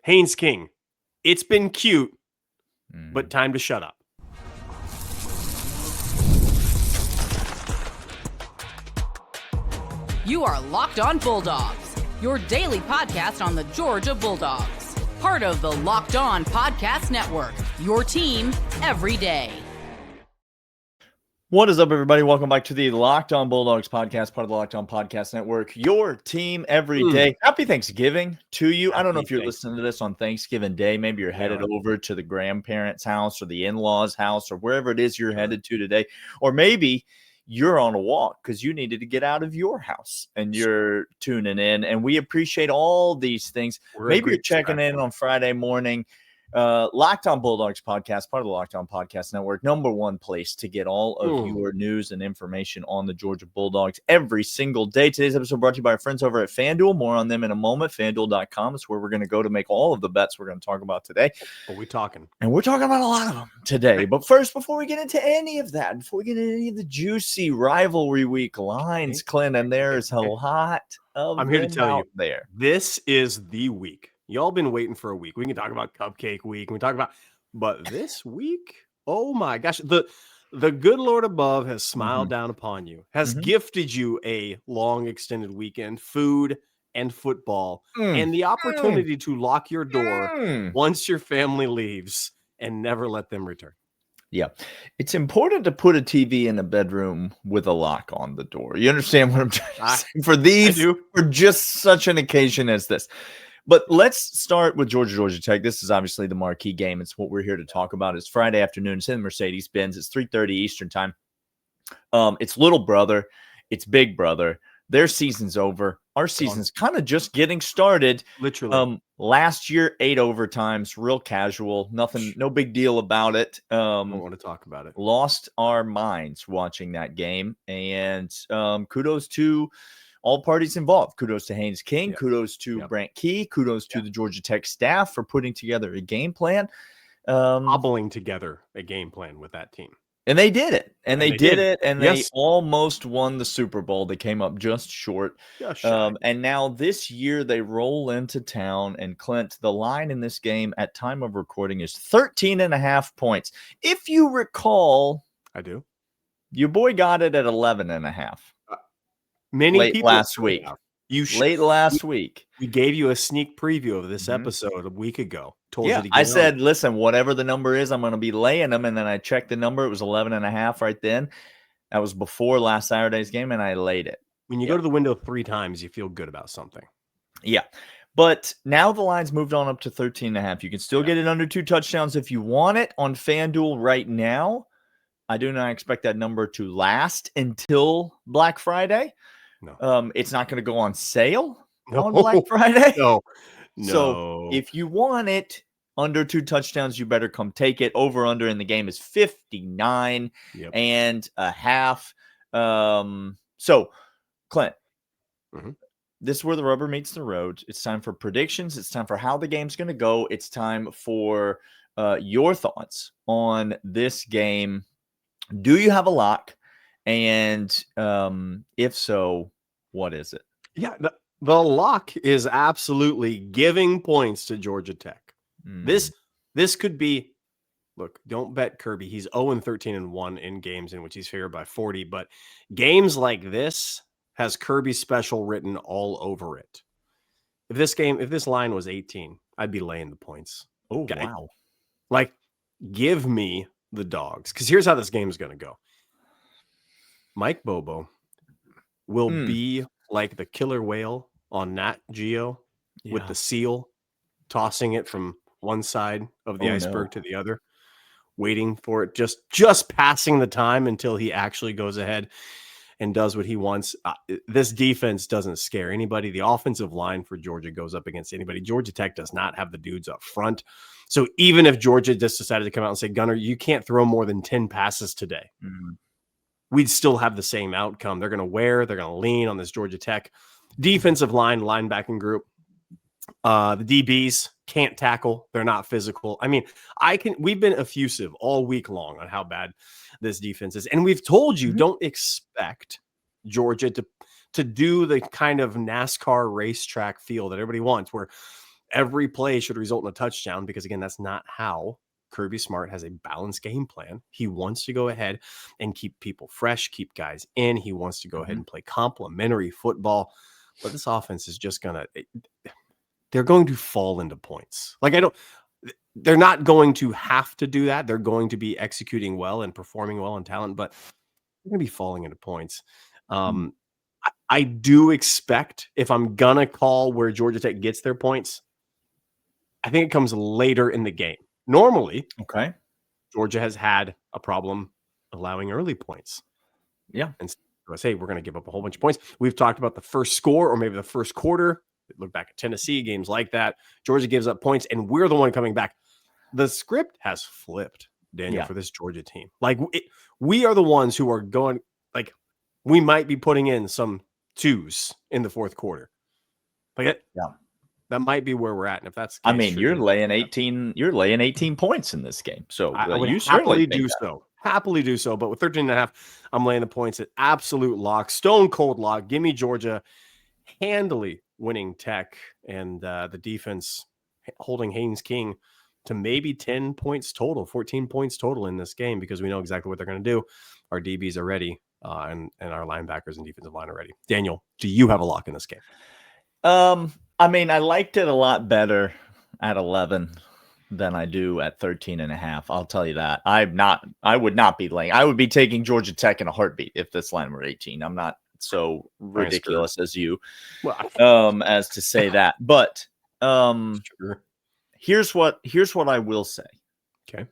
Haynes King, it's been cute, but time to shut up. You are Locked On Bulldogs, your daily podcast on the Georgia Bulldogs. Part of the Locked On Podcast Network, your team every day. What is up, everybody? Welcome back to the Locked On Bulldogs podcast, part of the Locked On Podcast Network, your team every day. Happy Thanksgiving to you. I don't know if you're listening to this on Thanksgiving Day. Maybe you're headed over to the grandparents' house or the in-laws' house or wherever it is you're headed to today. Or maybe you're on a walk because you needed to get out of your house and you're tuning in. And we appreciate all these things. Maybe you're checking in on Friday morning. Locked On Bulldogs podcast, part of the Locked On Podcast Network, number one place to get all of your news and information on the Georgia Bulldogs every single day. Today's episode brought to you by our friends over at FanDuel. More on them in a moment. FanDuel.com is where we're going to go to make all of the bets we're going to talk about today. What are we talking? And we're talking about a lot of them today. But first, before we get into any of that, before we get into any of the juicy rivalry week lines, Clint, and there is a lot of I'm here to tell you there. This is the week. Y'all been waiting for a week. We can talk about Cupcake Week. We can talk about, but this week, oh my gosh, the good Lord above has smiled down upon you, has gifted you a long extended weekend, food and football, and the opportunity to lock your door once your family leaves and never let them return. Yeah, it's important to put a TV in a bedroom with a lock on the door. You understand what I'm trying to say? For just such an occasion as this. But let's start with Georgia Tech. This is obviously the marquee game. It's what we're here to talk about. It's Friday afternoon. It's in Mercedes-Benz. It's 3:30 Eastern time. It's little brother. It's big brother. Their season's over. Our season's kind of just getting started. Literally. Last year, 8 overtimes, real casual. Nothing, no big deal about it. I don't want to talk about it. Lost our minds watching that game. And kudos to all parties involved. Kudos to Haynes King. Kudos to Brant Key. Kudos to the Georgia Tech staff for putting together a game plan. Hobbling together a game plan with that team. And they did it. And they did it. And they almost won the Super Bowl. They came up just short. And now this year they roll into town. And Clint, the line in this game at time of recording is 13.5 points. If you recall, I do. Your boy got it at 11.5. Late last week. Last week. We gave you a sneak preview of this episode a week ago. Told you to get I said, listen, whatever the number is, I'm going to be laying them. And then I checked the number. It was 11.5 right then. That was before last Saturday's game, and I laid it. When you go to the window 3 times, you feel good about something. Yeah. But now the line's moved on up to 13.5. You can still get it under 2 touchdowns if you want it on FanDuel right now. I do not expect that number to last until Black Friday. No. It's not going to go on sale on Black Friday. No. So if you want it under 2 touchdowns, you better come take it. Over under in the game is 59.5. So, Clint, this is where the rubber meets the road. It's time for predictions. It's time for how the game's going to go. It's time for your thoughts on this game. Do you have a lock? And if so, what is it? Yeah, the lock is absolutely giving points to Georgia Tech. This could be, look, don't bet Kirby. He's 0-13-1 in games in which he's favored by 40. But games like this has Kirby special written all over it. If this line was 18, I'd be laying the points. Oh, wow. Like, give me the Dogs. Because here's how this game is going to go. Mike Bobo will be like the killer whale on Nat Geo with the seal, tossing it from one side of the iceberg to the other, waiting for it, just passing the time until he actually goes ahead and does what he wants. This defense doesn't scare anybody. The offensive line for Georgia goes up against anybody. Georgia Tech does not have the dudes up front. So even if Georgia just decided to come out and say, Gunner, you can't throw more than 10 passes today, we'd still have the same outcome. They're going to lean on this Georgia Tech defensive line, linebacking group. The DBs can't tackle. They're not physical. I mean, we've been effusive all week long on how bad this defense is. And we've told you, don't expect Georgia to do the kind of NASCAR racetrack feel that everybody wants, where every play should result in a touchdown because, again, that's not how Kirby Smart has a balanced game plan. He wants to go ahead and keep people fresh, keep guys in. He wants to go ahead and play complementary football. But this offense is just they're going to fall into points. They're not going to have to do that. They're going to be executing well and performing well in talent, but they're going to be falling into points. I do expect, if I'm going to call where Georgia Tech gets their points, I think it comes later in the game. Normally, Georgia has had a problem allowing early points. Yeah. And so I say we're going to give up a whole bunch of points. We've talked about the first score or maybe the first quarter. Look back at Tennessee, games like that. Georgia gives up points, and we're the one coming back. The script has flipped, Daniel, for this Georgia team. We are the ones who are going, we might be putting in some twos in the fourth quarter. That might be where we're at. And if that's the case, you're laying 18 points in this game. So I would you happily do so. Happily do so. But with 13.5, I'm laying the points at absolute lock, stone cold lock. Give me Georgia handily winning Tech, and the defense holding Haynes King to maybe 10 points total, 14 points total in this game, because we know exactly what they're going to do. Our DBs are ready, and our linebackers and defensive line are ready. Daniel, do you have a lock in this game? I liked it a lot better at 11 than I do at 13.5. I'll tell you that. I would not be laying. I would be taking Georgia Tech in a heartbeat if this line were 18. I'm not so ridiculous as you, as to say that. But here's what I will say. Okay.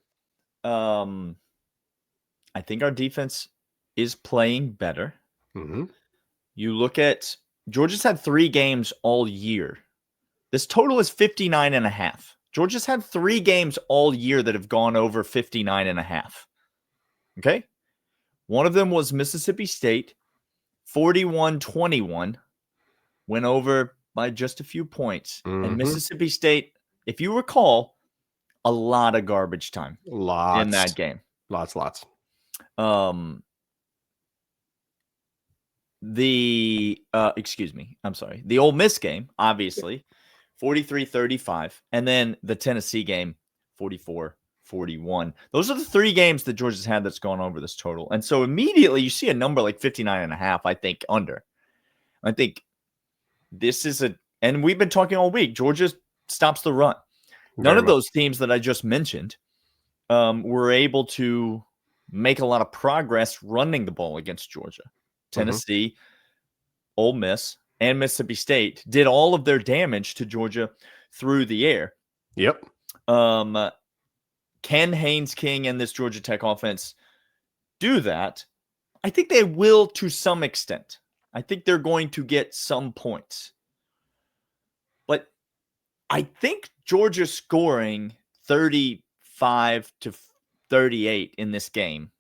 I think our defense is playing better. Mm-hmm. You look at Georgia's had 3 games all year. This total is 59.5. Georgia's had 3 games all year that have gone over 59.5. Okay. One of them was Mississippi State, 41-21, went over by just a few points. And Mississippi State, if you recall, a lot of garbage time in that game. Lots. The Ole Miss game, obviously, 43-35, and then the Tennessee game, 44-41. Those are the 3 games that Georgia's had that's gone over this total. And so immediately you see a number like 59.5, I think, under. I think this is and we've been talking all week, Georgia stops the run. None of those teams that I just mentioned were able to make a lot of progress running the ball against Georgia. Tennessee, Ole Miss, and Mississippi State did all of their damage to Georgia through the air. Yep. Can Haynes King and this Georgia Tech offense do that? I think they will to some extent. I think they're going to get some points. But I think Georgia scoring 35-38 in this game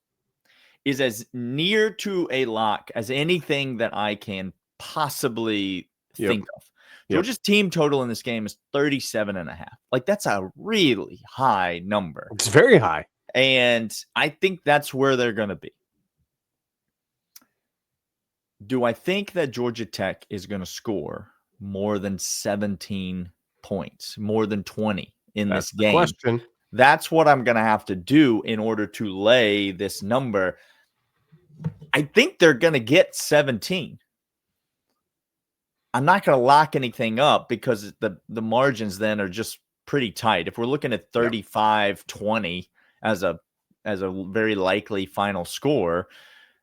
is as near to a lock as anything that I can possibly think of. Georgia's team total in this game is 37.5. That's a really high number. It's very high. And I think that's where they're going to be. Do I think that Georgia Tech is going to score more than 17 points, more than 20 in this game? Question. That's what I'm going to have to do in order to lay this number. I think they're going to get 17. I'm not going to lock anything up because the margins then are just pretty tight. If we're looking at 35-20 as a very likely final score,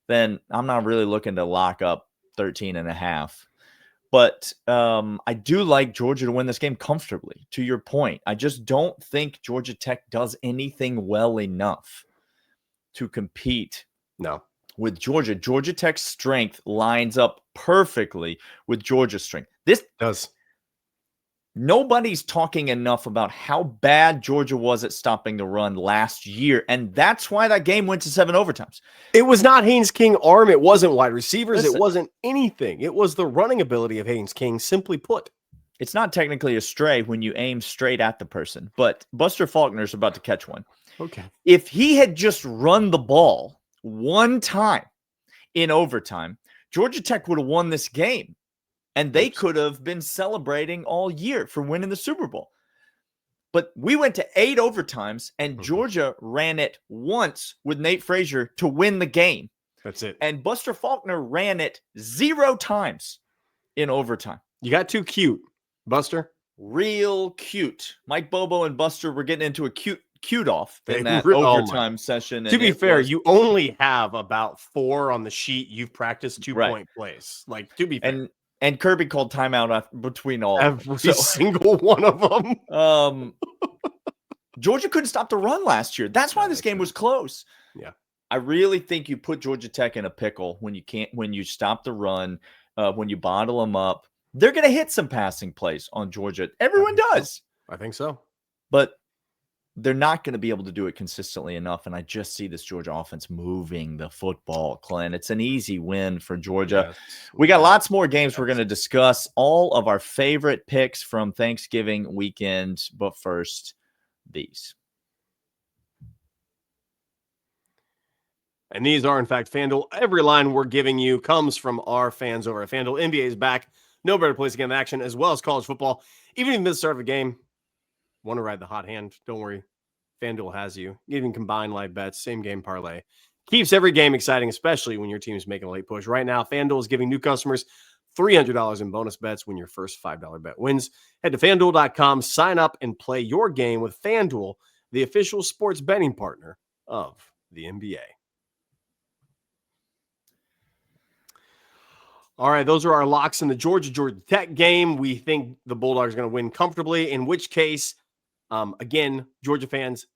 then I'm not really looking to lock up 13.5. But I do like Georgia to win this game comfortably, to your point. I just don't think Georgia Tech does anything well enough to compete with Georgia. Georgia Tech's strength lines up perfectly with Georgia's strength. This does. Nobody's talking enough about how bad Georgia was at stopping the run last year, and that's why that game went to 7 overtimes. It was not Haynes King arm. It wasn't wide receivers. It wasn't anything. It was the running ability of Haynes King, simply put. It's not technically a stray when you aim straight at the person, but Buster Faulkner's about to catch one. Okay. If he had just run the ball one time in overtime, Georgia Tech would have won this game. and they could have been celebrating all year for winning the Super Bowl. But we went to 8 overtimes, and Georgia ran it once with Nate Frazier to win the game. That's it. And Buster Faulkner ran it 0 times in overtime. You got too cute, Buster. Real cute. Mike Bobo and Buster were getting into a cute off in that overtime session. To be fair, you only have about 4 on the sheet. You've practiced 2-point plays. Like, to be fair. And Kirby called timeout between all every single one of them. Georgia couldn't stop the run last year. That's why this game was close. Yeah. I really think you put Georgia Tech in a pickle when you stop the run, when you bottle them up. They're going to hit some passing plays on Georgia. Everyone does. I think so. But they're not going to be able to do it consistently enough. And I just see this Georgia offense moving the football, Clint. It's an easy win for Georgia. Yes. We got lots more games we're going to discuss. All of our favorite picks from Thanksgiving weekend. But first, these. And these are, in fact, FanDuel. Every line we're giving you comes from our fans over at FanDuel. NBA is back. No better place to get in action, as well as college football. Even if you miss the start of a game, want to ride the hot hand, don't worry. FanDuel has you. Even combined live bets, same game parlay. Keeps every game exciting, especially when your team is making a late push. Right now, FanDuel is giving new customers $300 in bonus bets when your first $5 bet wins. Head to FanDuel.com, sign up, and play your game with FanDuel, the official sports betting partner of the NBA. All right, those are our locks in the Georgia Tech game. We think the Bulldogs are going to win comfortably, in which case, again, Georgia fans,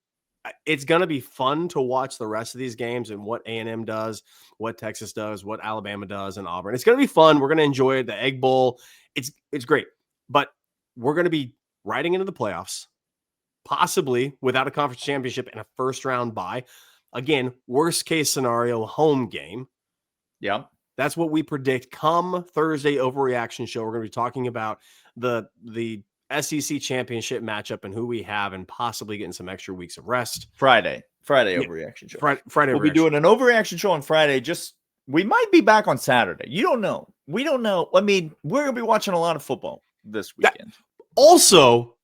it's going to be fun to watch the rest of these games and what A&M does, what Texas does, what Alabama does, and Auburn. It's going to be fun. We're going to enjoy it. The Egg Bowl, it's great. But we're going to be riding into the playoffs, possibly without a conference championship and a first-round bye. Again, worst-case scenario, home game. Yeah. That's what we predict come Thursday overreaction show. We're going to be talking about the SEC championship matchup and who we have and possibly getting some extra weeks of rest. Friday overreaction show. Friday we'll be doing an overreaction show on Friday. We might be back on Saturday. You don't know. We don't know. I mean, we're going to be watching a lot of football this weekend. Also,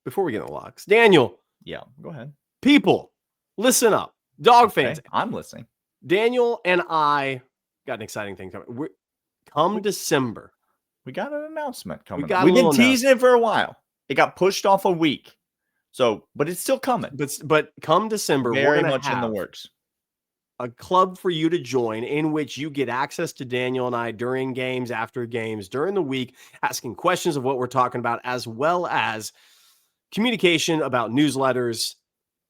before we get in the locks, Daniel. Yeah, go ahead. People, listen up. Dog fans. I'm listening. Daniel and I got an exciting thing coming. Come December. We got an announcement coming. We've been teasing it for a while. It got pushed off a week. But it's still coming. But come December, very much in the works. A club for you to join in which you get access to Daniel and I during games, after games, during the week, asking questions of what we're talking about, as well as communication about newsletters,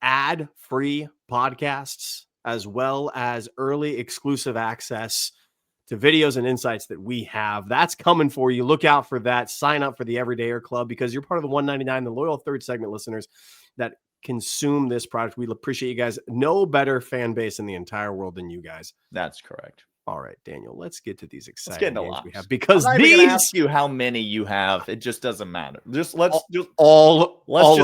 ad-free podcasts, as well as early exclusive access to videos and insights that we have. That's coming for you. Look out for that. Sign up for the Everydayer Club because you're part of the 199, the loyal third segment listeners that consume this product. We appreciate you guys. No better fan base in the entire world than you guys. That's correct. All right, Daniel, let's get to these exciting games we have, because I'm not even gonna ask you how many you have. It just doesn't matter. Let's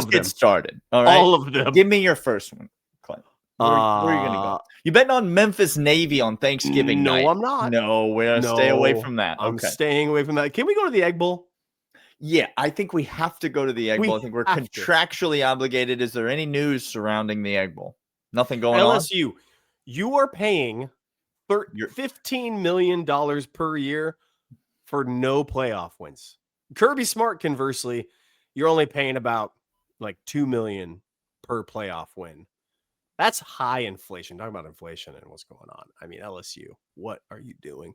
get started. All right. All of them. Give me your first one, Clint. Where are you going to go? You betting on Memphis Navy on Thanksgiving night? No, I'm not. No, we're going to stay away from that. I'm staying away from that. Can we go to the Egg Bowl? Yeah, I think we have to go to the Egg Bowl. I think we're contractually obligated. Is there any news surrounding the Egg Bowl? Nothing going on? LSU, you are paying $15 million per year for no playoff wins. Kirby Smart, conversely, you're only paying about like $2 million per playoff win. That's high inflation. Talking about inflation and what's going on. I mean, LSU, what are you doing?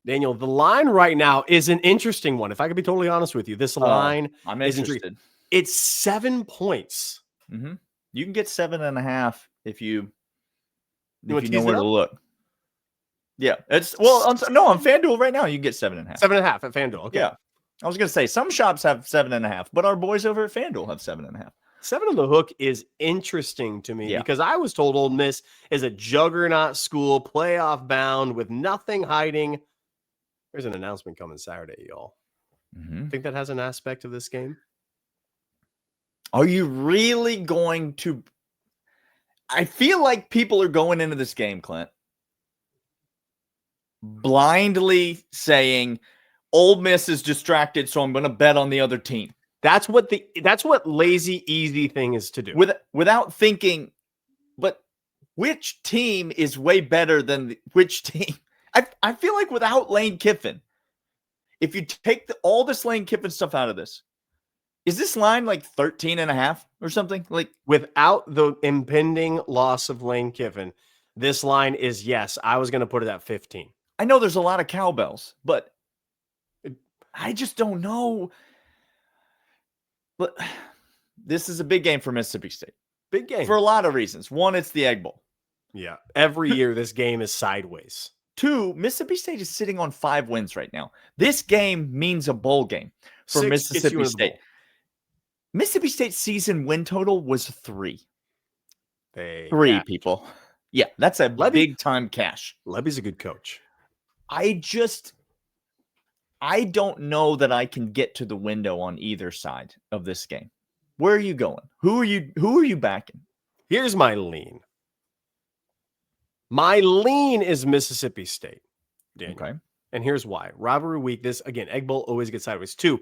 Daniel, the line right now is an interesting one. If I could be totally honest with you, this line I'm interested. It's 7 points. Mm-hmm. You can get 7.5 if you know where to look. Yeah, on FanDuel right now you can get 7.5. 7.5 at FanDuel. Okay. Yeah, I was gonna say some shops have 7.5, but our boys over at FanDuel have 7.5. 7 on the hook is interesting to me because I was told Ole Miss is a juggernaut school, playoff bound with nothing hiding. There's an announcement coming Saturday, y'all. Mm-hmm. Think that has an aspect of this game? Are you really going to? I feel like people are going into this game, Clint, blindly saying Ole Miss is distracted, so I'm going to bet on the other team. That's what lazy, easy thing is to do. Without thinking, but which team is way better than which team? I feel like without Lane Kiffin, if you take all this Lane Kiffin stuff out of this, is this line like 13.5 or something? Like without the impending loss of Lane Kiffin, this line is, yes, I was going to put it at 15. I know there's a lot of cowbells, but I just don't know. But this is a big game for Mississippi State. Big game. For a lot of reasons. One, it's the Egg Bowl. Yeah. Every year this game is sideways. 2, Mississippi State is sitting on 5 wins right now. This game means a bowl game for Mississippi State. Mississippi State's season win total was 3. 3 people. Yeah, that's a big time cash. Lebby's a good coach. I don't know that I can get to the window on either side of this game. Where are you going? Who are you backing? Here's my lean. My lean is Mississippi State, Daniel. Okay. And here's why. Rivalry week, this, again, Egg Bowl always gets sideways. 2,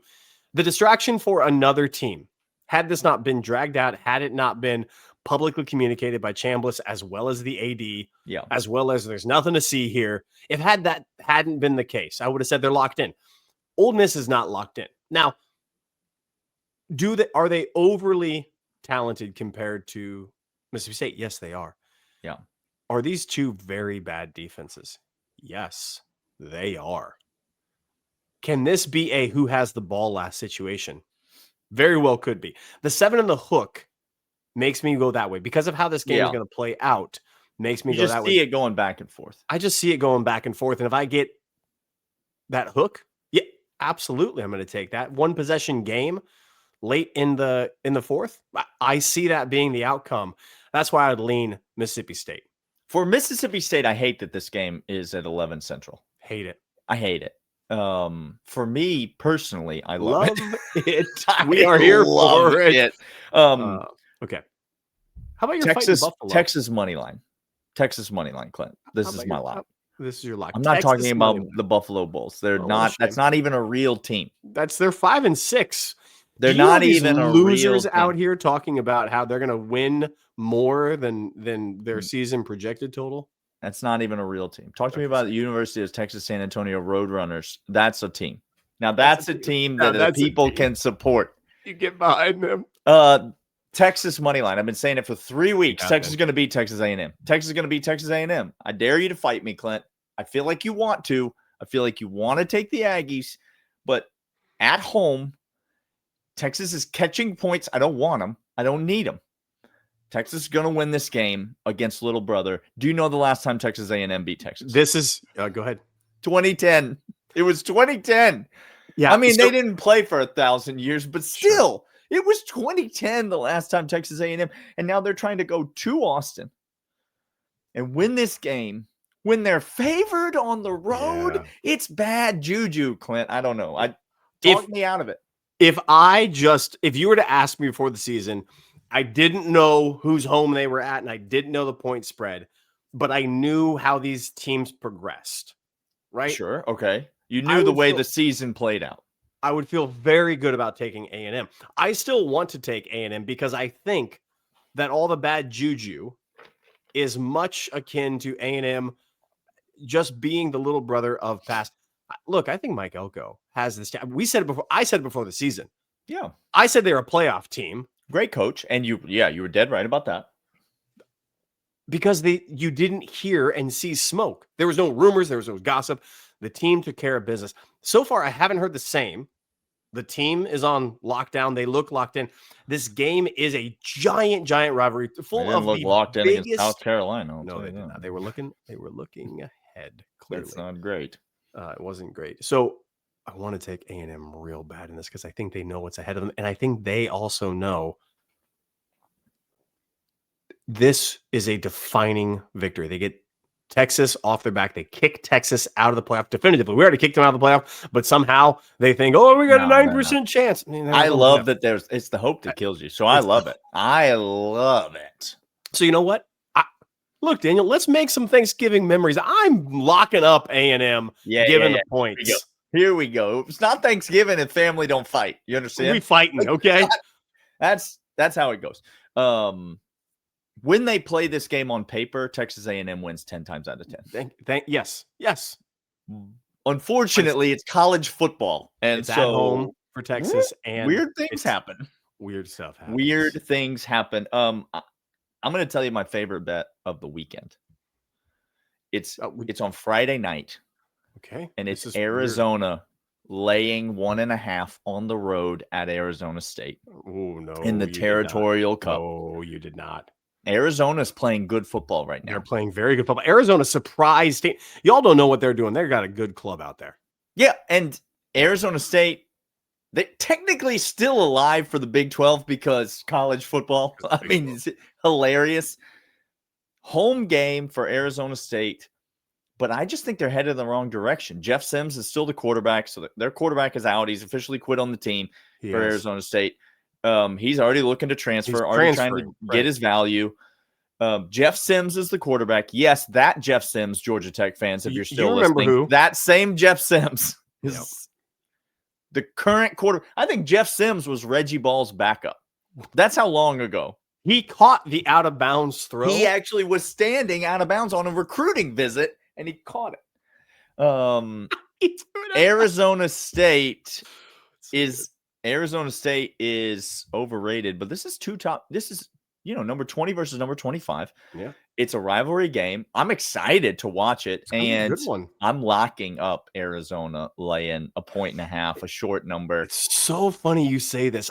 the distraction for another team. Had this not been dragged out, had it not been publicly communicated by Chambliss as well as the AD, as well as there's nothing to see here. If that hadn't been the case, I would have said they're locked in. Ole Miss is not locked in. Now, are they overly talented compared to Mississippi State? Yes, they are. Yeah. Are these 2 very bad defenses? Yes, they are. Can this be a who has the ball last situation? Very well could be. The 7 and the hook makes me go that way because of how this game is going to play out. Makes me go that way. You just see it going back and forth. I just see it going back and forth. And if I get that hook, yeah, absolutely, I'm going to take that. 1 possession game late in the 4th. I see that being the outcome. That's why I'd lean Mississippi State. For Mississippi State, I hate that this game is at 11 Central. Hate it. I hate it. For me personally, I love it. We are here for it. Okay. How about your Texas money line? Texas money line, Clint. This is my lock. This is your lock. I'm not talking about the Buffalo Bulls. They're not. That's not even a real team. They're 5-6. They're not even a losers real out here talking about how they're going to win more than their season projected total. That's not even a real team. Talk to me about the University of Texas San Antonio Roadrunners. That's a team. Now that's a team that the people can support. You get behind them. Texas money line. I've been saying it for 3 weeks. Texas is going to beat Texas A&M. Texas is going to beat Texas A&M. I dare you to fight me, Clint. I feel like you want to. I feel like you want to take the Aggies, but at home, Texas is catching points. I don't want them. I don't need them. Texas is going to win this game against Little Brother. Do you know the last time Texas A&M beat Texas? This is go ahead. 2010. It was 2010. Yeah, I mean, they didn't play for 1,000 years, but still, it was 2010 the last time Texas A&M, and now they're trying to go to Austin and win this game when they're favored on the road. Yeah. It's bad juju, Clint. I don't know. Talk me out of it. If you were to ask me before the season, I didn't know whose home they were at, and I didn't know the point spread, but I knew how these teams progressed, right? Sure. Okay. You knew the way the season played out. I would feel very good about taking A&M. I still want to take A&M because I think that all the bad juju is much akin to A&M just being the little brother of past. Look, I think Mike Elko has this. We said it before. I said it before the season. Yeah. I said they're a playoff team. Great coach. And you were dead right about that. Because you didn't hear and see smoke. There was no rumors. There was no gossip. The team took care of business. So far, I haven't heard the same. The team is on lockdown. They look locked in. This game is a giant rivalry full of the locked in against South Carolina. No, they did not. They were looking ahead. Clearly, that's not great. It wasn't great. So I want to take A&M real bad in this because I think they know what's ahead of them, and I think they also know this is a defining victory. They get Texas off their back. They kick Texas out of the playoff definitively. We already kicked them out of the playoff, but somehow they think, "Oh, we got a 9% chance." I love that. It's the hope that kills you. So I love it. I love it. So you know what? Look, Daniel, let's make some Thanksgiving memories. I'm locking up A&M, given the points. Here we go. It's not Thanksgiving if family don't fight. You understand? We fighting, okay? That's how it goes. When they play this game on paper, Texas A&M wins 10 times out of 10. Yes. Unfortunately, it's college football, and it's at home for Texas, and weird things happen. Weird stuff happens. Weird things happen. I'm going to tell you my favorite bet of the weekend. It's on Friday night. Okay. And it's Arizona laying 1.5 on the road at Arizona State. Oh, no. In the Territorial Cup. No, you did not. Arizona's playing good football right now. They're playing very good football. Arizona surprised team. Y'all don't know what they're doing. They've got a good club out there. Yeah, and Arizona State, they're technically still alive for the Big 12 because college football. I mean, it's hilarious. Home game for Arizona State, but I just think they're headed in the wrong direction. Jeff Sims is still the quarterback, so their quarterback is out. He's officially quit on the team for Arizona State. He's already looking to transfer, already trying to get his value. Jeff Sims is the quarterback. Yes, that Jeff Sims, Georgia Tech fans, if you're still listening. Who? That same Jeff Sims is the current quarter. I think Jeff Sims was Reggie Ball's backup. That's how long ago. He caught the out-of-bounds throw. He actually was standing out of bounds on a recruiting visit, and he caught it. Arizona State is overrated, but this is this is, number 20 versus number 25. Yeah. It's a rivalry game. I'm excited to watch it. And good one. I'm locking up Arizona laying 1.5, a short number. It's so funny you say this.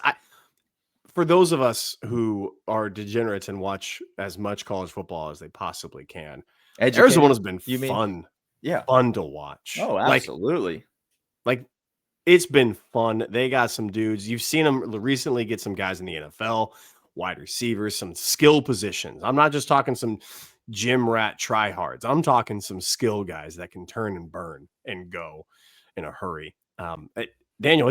For those of us who are degenerates and watch as much college football as they possibly can, Arizona's been fun. Yeah. Fun to watch. Oh, absolutely. Like it's been fun. They got some dudes. You've seen them recently get some guys in the NFL, wide receivers, some skill positions. I'm not just talking some gym rat tryhards. I'm talking some skill guys that can turn and burn and go in a hurry. Daniel,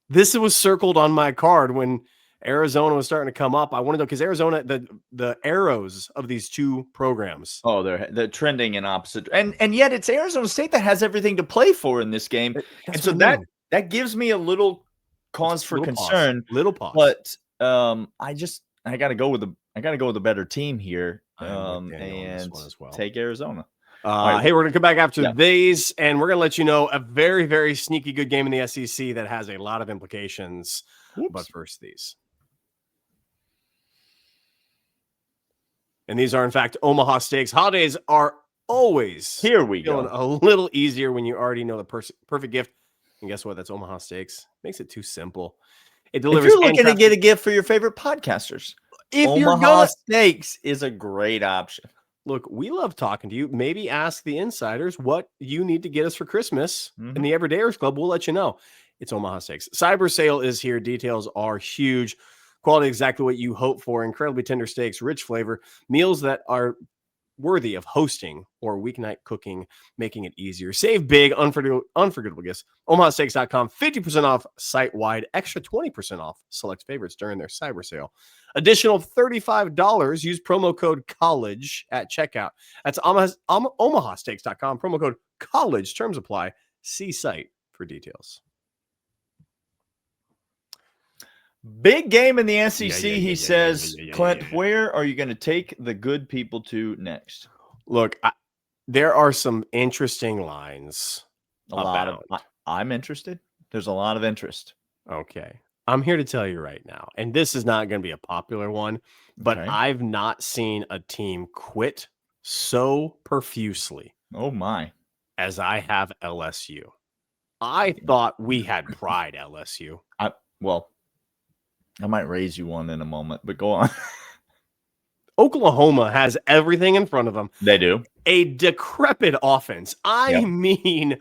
this was circled on my card when Arizona was starting to come up. I wanted to, because Arizona, the arrows of these two programs. Oh, they're trending in opposite, and yet it's Arizona State that has everything to play for in this game, and so that gives me a little cause for concern. Little pause, but I got to go with the better team here, and take Arizona. Hey, we're gonna come back after these, and we're gonna let you know a very, very sneaky good game in the SEC that has a lot of implications. Oops. But first, these. And these are, in fact, Omaha Steaks. Holidays are always feeling a little easier when you already know the perfect gift. And guess what? That's Omaha Steaks. Makes it too simple. It delivers. If you're looking to get a gift for your favorite podcasters, Omaha Steaks is a great option. Look, we love talking to you. Maybe ask the insiders what you need to get us for Christmas. In the Everydayers Club, we'll let you know. It's Omaha Steaks. Cyber sale is here. Details are huge. Quality exactly what you hope for. Incredibly tender steaks, rich flavor, meals that are worthy of hosting or weeknight cooking, making it easier. Save big, unforgettable gifts. OmahaSteaks.com, 50% off site-wide, extra 20% off select favorites during their cyber sale. Additional $35. Use promo code COLLEGE at checkout. That's OmahaSteaks.com, promo code COLLEGE. Terms apply. See site for details. Big game in the SEC, he says. Clint, where are you going to take the good people to next? Look, there are some interesting lines. I'm interested. There's a lot of interest. Okay. I'm here to tell you right now, and this is not going to be a popular one, but I've not seen a team quit so profusely. Oh, my. As I have LSU. I thought we had pride, LSU. I might raise you one in a moment, but go on. Oklahoma has everything in front of them. They do. A decrepit offense. I mean,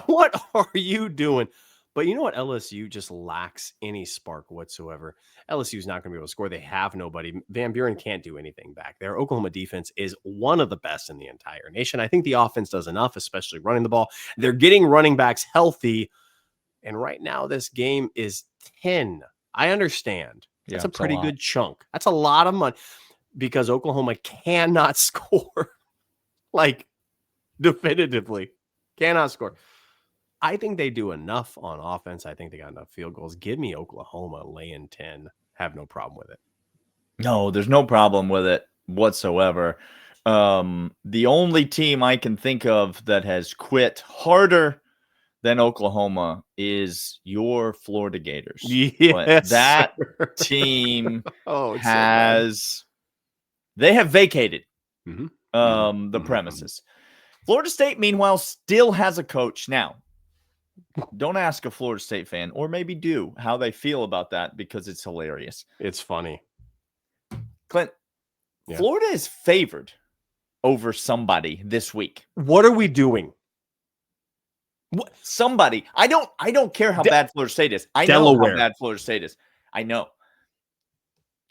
what are you doing? But you know what? LSU just lacks any spark whatsoever. LSU is not going to be able to score. They have nobody. Van Buren can't do anything back there. Oklahoma defense is one of the best in the entire nation. I think the offense does enough, especially running the ball. They're getting running backs healthy. And right now, this game is 10. I understand. That's a pretty good chunk. That's a lot of money because Oklahoma cannot score. Like, definitively cannot score. I think they do enough on offense. I think they got enough field goals. Give me Oklahoma laying 10. Have no problem with it. No, there's no problem with it whatsoever. The only team I can think of that has quit harder than Oklahoma is your Florida Gators. But Yes, that sir. team It's so bad. they have vacated Mhm. the premises. Florida State, meanwhile, still has a coach. Now, don't ask a Florida State fan, or maybe do, how they feel about that, because it's hilarious. It's funny. Clint, Yeah. Florida is favored over somebody this week. What are we doing? What? Somebody. I don't care how bad Florida State is. I know Delaware. how bad Florida State is. I know.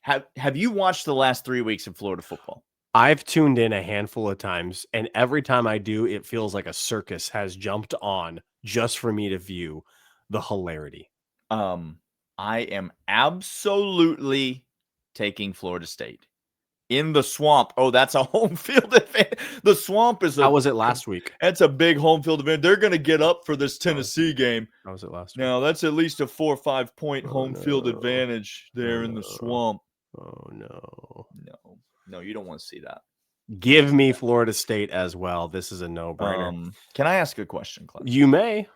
Have you watched the last 3 weeks of Florida football? I've tuned in a handful of times, and every time I do, it feels like a circus has jumped on just for me to view the hilarity. I am absolutely taking Florida State in the swamp. Oh, that's a home field advantage. The swamp is How was it last week? That's a big home field advantage. They're going to get up for this Tennessee game. How was it last week? Now, that's at least a 4 or 5 point home field advantage there in the swamp. Oh, no. No, you don't want to see that. Give me Florida State as well. This is a no-brainer. Can I ask a question, Clint? You may.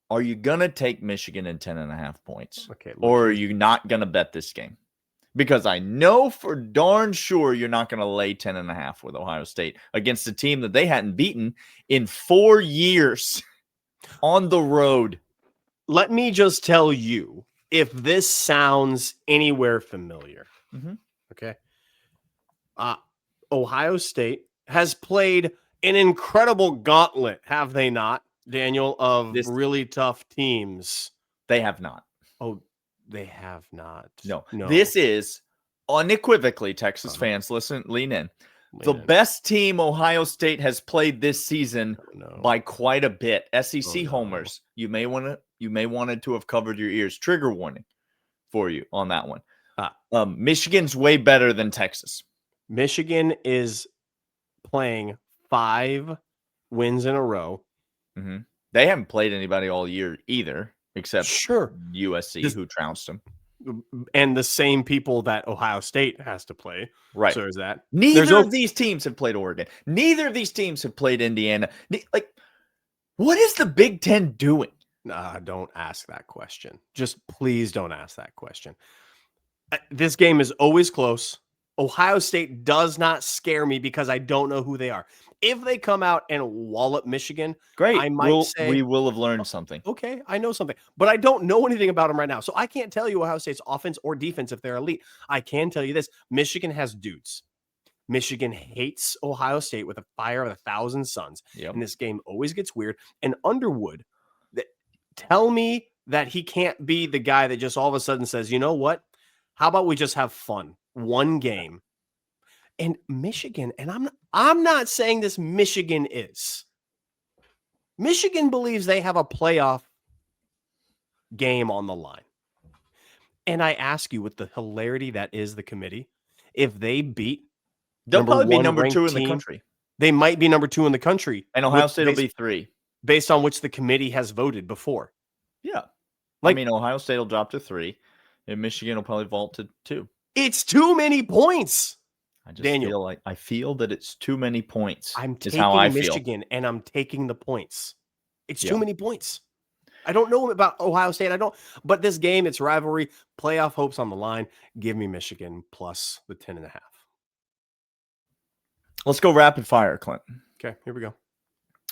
Are you going to take Michigan in 10.5 points? Okay. Or are you not going to bet this game? Because I know for darn sure you're not going to lay 10.5 with Ohio State against a team that they hadn't beaten in 4 years on the road. Let me just tell you, if this sounds anywhere familiar, okay? Ohio State has played an incredible gauntlet, have they not, Daniel, of really tough teams? They have not. Oh, they have not. No. This is unequivocally, Texas fans, lean in. The best team Ohio State has played this season by quite a bit. SEC homers, you may want to have covered your ears. Trigger warning for you on that one. Michigan's way better than Texas. Michigan is playing 5 wins in a row. They haven't played anybody all year either, except USC, who trounced them. And the same people that Ohio State has to play. Right. So is that. Neither of these teams have played Oregon. Neither of these teams have played Indiana. Like, what is the Big Ten doing? Don't ask that question. Just please don't ask that question. This game is always close. Ohio State does not scare me because I don't know who they are. If they come out and wallop Michigan, great. I might say we will have learned something. Okay, I know something, but I don't know anything about them right now. So I can't tell you Ohio State's offense or defense if they're elite. I can tell you this. Michigan has dudes. Michigan hates Ohio State with a fire of 1,000 suns. And this game always gets weird. And Underwood, tell me that he can't be the guy that just all of a sudden says, you know what? How about we just have fun? One game. And Michigan, and I'm not saying this Michigan is. Michigan believes they have a playoff game on the line. And I ask you, with the hilarity that is the committee, if they beat they'll probably be number 2 in the country. They might be number 2 in the country. And Ohio State will be 3. Based on which the committee has voted before. Yeah. Ohio State will drop to 3, and Michigan will probably vault to 2. It's too many points. I feel that it's too many points. I'm taking Michigan, and I'm taking the points. It's too many points. I don't know about Ohio State. But this game, it's rivalry, playoff hopes on the line. Give me Michigan plus the 10.5. Let's go rapid fire, Clint. Okay, here we go.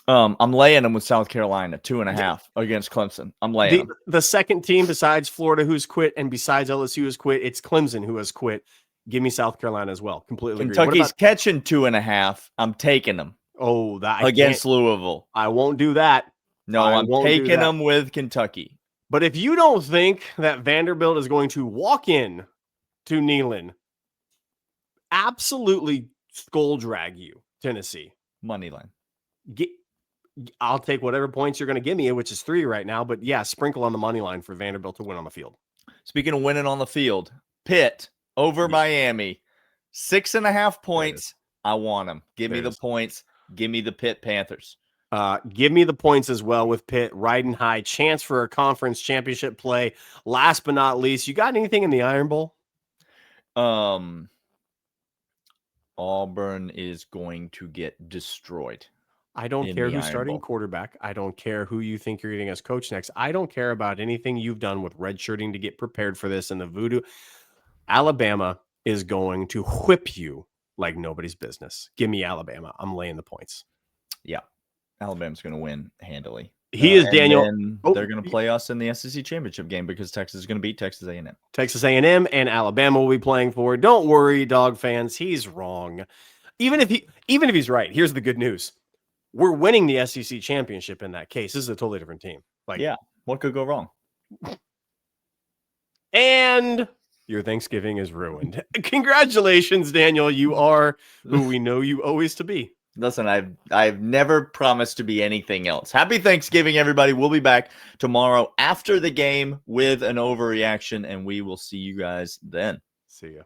I'm laying them with South Carolina, 2.5 against Clemson. I'm laying them. The second team besides Florida who's quit and besides LSU who's quit, it's Clemson who has quit. Give me South Carolina as well. Completely agree. Kentucky's catching 2.5. I'm taking them. Oh, that against Louisville. I won't do that. No, I'm taking them with Kentucky. But if you don't think that Vanderbilt is going to walk in to Neyland, absolutely skull drag you, Tennessee. Money line. I'll take whatever points you're going to give me, which is 3 right now. But yeah, sprinkle on the money line for Vanderbilt to win on the field. Speaking of winning on the field, Pitt over Miami, 6.5 points. I want them. Give me the points. Give me the Pitt Panthers. Give me the points as well with Pitt riding high. Chance for a conference championship play. Last but not least, you got anything in the Iron Bowl? Auburn is going to get destroyed. I don't care who's starting quarterback. I don't care who you think you're getting as coach next. I don't care about anything you've done with redshirting to get prepared for this and the voodoo. Alabama is going to whip you like nobody's business. Give me Alabama. I'm laying the points. Yeah. Alabama's going to win handily. He is Daniel. They're going to play us in the SEC championship game because Texas is going to beat Texas A&M. Texas A&M and Alabama will be playing for. Don't worry, dog fans. He's wrong. Even if he's right, here's the good news. We're winning the SEC championship in that case. This is a totally different team. What could go wrong? And your Thanksgiving is ruined. Congratulations, Daniel. You are who we know you always to be. Listen, I've never promised to be anything else. Happy Thanksgiving, everybody. We'll be back tomorrow after the game with an overreaction, and we will see you guys then. See ya.